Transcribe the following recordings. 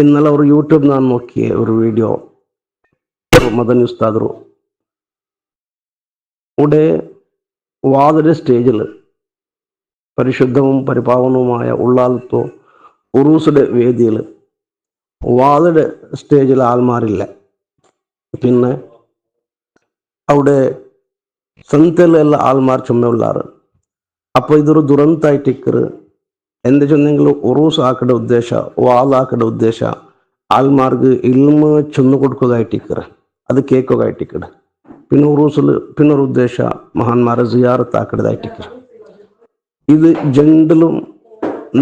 ഇന്നലെ ഒരു യൂട്യൂബ് ഞാൻ നോക്കിയ ഒരു വീഡിയോ, മദനി ഉസ്താദ് ഇവിടെ വാതിന്റെ സ്റ്റേജിൽ പരിശുദ്ധവും പരിപാവനവുമായ ഉള്ളാലത്തോ ഉറൂസുടെ വേദിയിൽ വാതിന്റെ സ്റ്റേജിൽ ആൾമാരില്ല. പിന്നെ അവിടെ ಸಂತೆಲೆಲ್ಲ ಆಲ್ಮಾರ್ ಚೊಮ್ಮೆ ಉಳ್ಳಾರು. അപ്പോൾ ഇതൊരു ദുരന്തമായിട്ടിക്കറ് എന്താ ചെന്നെങ്കിൽ ഉറൂസ് ആക്കയുടെ ഉദ്ദേശ വാലാക്കയുടെ ഉദ്ദേശ ആൾമാർക്ക് ഇൽമ ചെന്നു കൊടുക്കുകയായിട്ടിക്കറ്, അത് കേൾക്കുകയായിട്ടിക്കറ്. പിന്നെ ഉറൂസിൽ പിന്നൊരു ഉദ്ദേശ മഹാന്മാരെ സിയാറത്ത് ആക്കടതായിട്ടിക്കറ്. ഇത് ജണ്ടിലും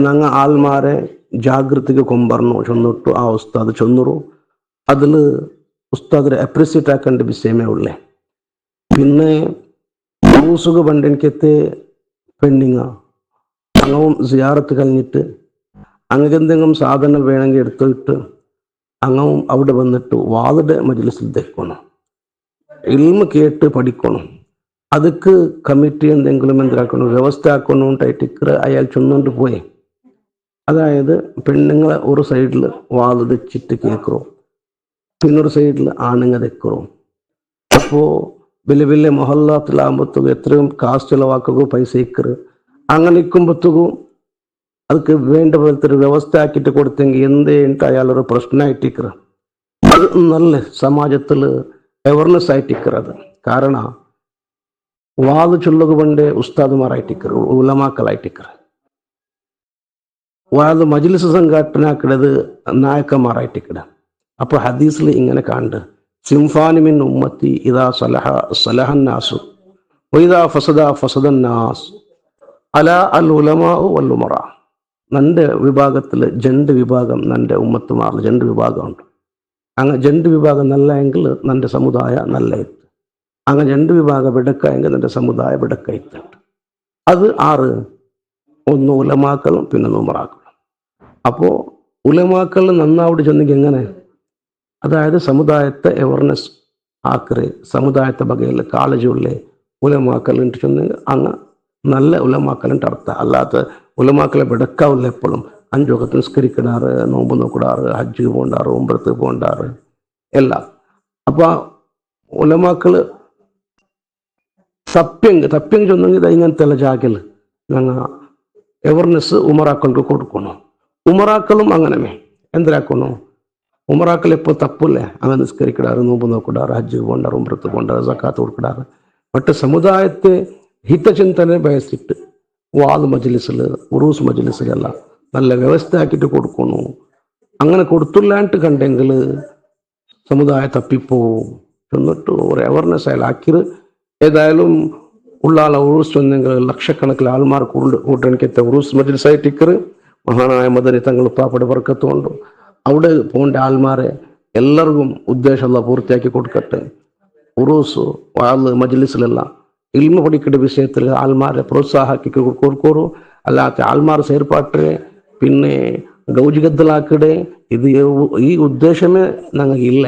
ഞങ്ങൾ ആൾമാരെ ജാഗ്രതയ്ക്ക് കൊമ്പറന്നു ചൊന്നിട്ടു. ആ ഉസ്താദ് ചൊന്നuru അതിൽ ഉസ്താദിനെ അപ്രിസിയേറ്റ് ആക്കേണ്ട വിഷയമേ ഉള്ളേ. പിന്നെ ഉറൂസുക പണ്ടെനിക്കത്തെ പെണ്ണിങ്ങ അങ്ങവും സിയാറത്ത് കഴിഞ്ഞിട്ട് അങ്ങനെ എന്തെങ്കിലും സാധനം വേണമെങ്കിൽ എടുത്തിട്ട് അങ്ങവും അവിടെ വന്നിട്ട് വാതിടെ മജ്‌ലിസിൽ തെക്കണം, ഇൽമ കേട്ട് പഠിക്കണം. അതൊക്കെ കമ്മിറ്റി എന്തെങ്കിലും എന്താക്കണം വ്യവസ്ഥ ആക്കണോണ്ടായിട്ട് അയാൾ ചൊന്നുകൊണ്ട് പോയി. അതായത് പെണ്ണുങ്ങളെ ഒരു സൈഡിൽ വാത് വെച്ചിട്ട് കേൾക്കറോ, പിന്നൊരു സൈഡിൽ ആണുങ്ങ തെക്കറോ. അപ്പോൾ വലിയ വലിയ മൊഹല്ലാത്തിലാകുമ്പോഴത്തേക്കും എത്രയും കാശ് ചിലവാക്കുകയോ പൈസ ഇക്കറ്. അങ്ങനെ നിൽക്കുമ്പോഴത്തേക്കും ಅದಕ್ಕೆ വേണ്ട പോലത്തെ ഒരു വ്യവസ്ഥ ആക്കിയിട്ട് കൊടുത്തെങ്കിൽ എന്തേട്ട് അയാളൊരു പ്രശ്നമായിട്ടിക്കറ. അത് നല്ല സമാജത്തിൽ അവയർനെസ് ആയിട്ടിക്കറത്. കാരണം വാത് ചൊല്ലുക പണ്ടേ ഉസ്താദുമാരായിട്ടിക്കറ്, ഉലമാക്കളായിട്ടിക്കറ. വാത് മജ്‌ലിസ് സംഘടനാക്കിടത് നായകന്മാരായിട്ടിക്കട. അപ്പോൾ ഹദീസിൽ ഇങ്ങനെ കണ്ട് സിംഫാനി മിൻ ഉമ്മത്തി ഇദാ സലഹ സലഹന്നാസു വഇദാ ഫസദ ഫസദന്നാസ് അലാ അൽ ഉലമാ വൽ ഉമറ. നന്റെ വിഭാഗത്തിൽ രണ്ട് വിഭാഗം നന്റെ ഉമ്മത്തുമാറിൽ രണ്ട് വിഭാഗമുണ്ട്. അങ്ങനെ രണ്ട് വിഭാഗം നല്ല എങ്കിൽ നന്റെ സമുദായ നല്ല എത്ത്, അങ്ങനെ രണ്ട് വിഭാഗം വിടക്കായെങ്കിൽ നന്റെ സമുദായ വിടക്ക എത്തുണ്ട്. അത് ആറ്, ഒന്ന് ഉലമാക്കളും പിന്നെ ഉമറാക്കളും. അപ്പോൾ ഉലമാക്കൾ നന്നാവിടെ ചെന്നെങ്കിൽ എങ്ങനെ, അതായത് സമുദായത്തെ അവയർനെസ് ആക്കറ്, സമുദായത്തെ ബകയിൽ കാളജുള്ളേ ഉലമാക്കലിട്ട് ചെന്നെങ്കിൽ അങ്ങ് നല്ല ഉലമാക്കലിൻ്റെ അർത്ഥം. അല്ലാത്ത ഉലമാക്കളെ വിടക്കാവില്ല. എപ്പോഴും 5 വഖത്ത് നിസ്കരിക്കിടാറ്, നോമ്പ് നോക്കിടാറ്, ഹജ്ജ് പോണ്ടാറ്, ഉംറത്ത് പോണ്ടാറ് എല്ലാം. അപ്പോൾ ഉലമാക്കൾ തപ്പ്യം ചൊന്നെങ്കിൽ ഇങ്ങനത്തെ എല്ലാ ജാഗിൽ ഞങ്ങൾ അവയർനെസ് ഉമറാക്കൾക്ക് കൊടുക്കണം. ഉമറാക്കളും അങ്ങനെ എന്തിനാക്കണം, ഉമറാക്കൾ എപ്പോൾ തപ്പില്ലേ അങ്ങനെ നിസ്കരിക്കിടാറ്, നോമ്പ് നോക്കിടാറ്, ഹജ്ജ് പോണ്ടാറ്, ഉംറത്ത് പോണ്ടാറ്, സക്കാത്ത് കൊടുക്കിടാറ്. മറ്റ് സമുദായത്തെ ഹിതചിന്തനെ ബയസിട്ട് വാദ് മജ്‌ലിസിൽ ഉറൂസ് മജ്‌ലിസിലെല്ലാം നല്ല വ്യവസ്ഥ ആക്കിയിട്ട് കൊടുക്കണു. അങ്ങനെ കൊടുത്തില്ലാണ്ട് കണ്ടെങ്കിൽ സമുദായ തപ്പിപ്പോവും. എന്നിട്ട് ഒരു അവയർനെസ് അയാളാക്കിയത് ഏതായാലും ഉള്ളാളെ ഉറൂസ് വന്നെങ്കിൽ ലക്ഷക്കണക്കിൽ ആൾമാർ കൂട്ടണിക്കത്തെ ഉറൂസ് മജ്‌ലിസായിട്ടിക്കറ് മഹാനായ മദനി തങ്ങൾ ഉപ്പാപ്പയുടെ ബർക്കത്തുകൊണ്ട് അവിടെ പോകേണ്ട ആൾമാരെ എല്ലാവർക്കും ഉദ്ദേശമുള്ള പൂർത്തിയാക്കി കൊടുക്കട്ടെ. ഉറൂസ് വാദ് മജ്‌ലിസിലെല്ലാം ഇൽമ പഠിക്കേണ്ട വിഷയത്തിൽ ആൾമാരെ പ്രോത്സാഹി കൊടുക്കൂ. അല്ലാത്ത ആൾമാർ செயற்பாட்டு പിന്നെ ഗൗജിഗദ്ദലാക്കിടെ ഇത് ഈ ഉദ്ദേശമേ ഞങ്ങൾക്ക് ഇല്ല.